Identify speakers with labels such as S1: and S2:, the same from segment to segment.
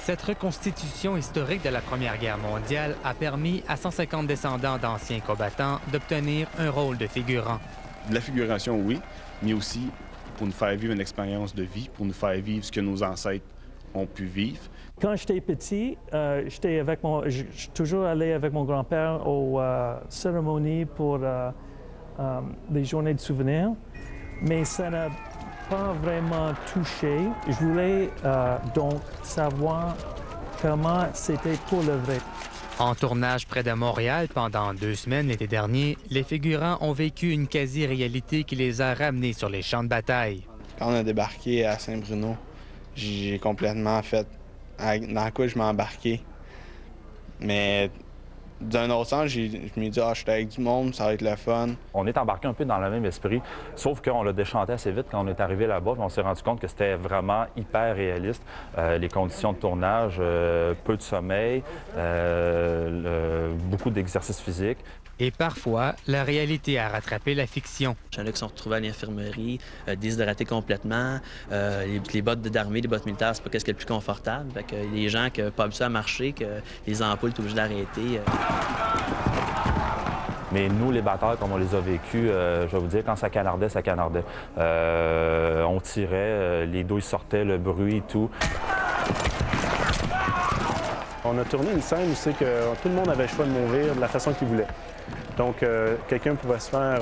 S1: Cette reconstitution historique de la Première Guerre mondiale a permis à 150 descendants d'anciens combattants d'obtenir un rôle de figurant.
S2: De la figuration, oui, mais aussi pour nous faire vivre une expérience de vie, pour nous faire vivre ce que nos ancêtres ont pu vivre.
S3: Quand j'étais petit, je suis toujours allé avec mon grand-père aux cérémonies pour les journées de souvenirs, mais ça n'a pas vraiment touché. Je voulais donc savoir comment c'était pour le vrai.
S1: En tournage près de Montréal pendant 2 semaines l'été dernier, les figurants ont vécu une quasi-réalité qui les a ramenés sur les champs de bataille.
S4: Quand on a débarqué à Saint-Bruno, j'ai complètement fait dans quoi je m'ai embarqué. Mais d'un autre sens, je me dis, je suis avec du monde, ça va être le fun.
S5: On est embarqué un peu dans le même esprit, sauf qu'on l'a déchanté assez vite quand on est arrivé là-bas. On s'est rendu compte que c'était vraiment hyper réaliste. Les conditions de tournage, peu de sommeil, beaucoup d'exercices physiques.
S1: Et parfois, la réalité a rattrapé la fiction.
S6: Il y en a qui sont retrouvés à l'infirmerie, déshydratés complètement. Les bottes d'armée, les bottes militaires, c'est pas qu'est-ce qui est le plus confortable. Fait que les gens qui n'ont pas habitués à marcher, que les ampoules sont obligées d'arrêter.
S5: Mais nous, les batailles, comme on les a vécues, je vais vous dire, quand ça canardait, ça canardait. On tirait, les douilles sortaient, le bruit et tout.
S7: On a tourné une scène où c'est que tout le monde avait le choix de mourir de la façon qu'il voulait. Donc, quelqu'un pouvait se faire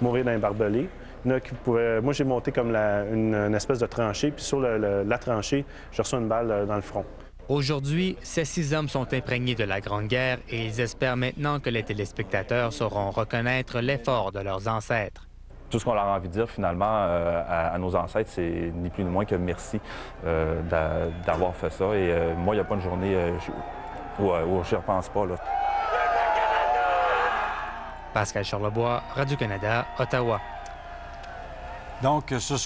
S7: mourir d'un barbelé. Moi, j'ai monté comme une espèce de tranchée, puis sur la tranchée, j'ai reçu une balle dans le front.
S1: Aujourd'hui, ces 6 hommes sont imprégnés de la Grande Guerre et ils espèrent maintenant que les téléspectateurs sauront reconnaître l'effort de leurs ancêtres.
S5: Tout ce qu'on leur a envie de dire, finalement, à nos ancêtres, c'est ni plus ni moins que merci d'avoir fait ça. Et moi, il n'y a pas une journée où je n'y repense pas, là.
S1: Pascal Charlebois, Radio-Canada, Ottawa.
S8: Donc, ce soir...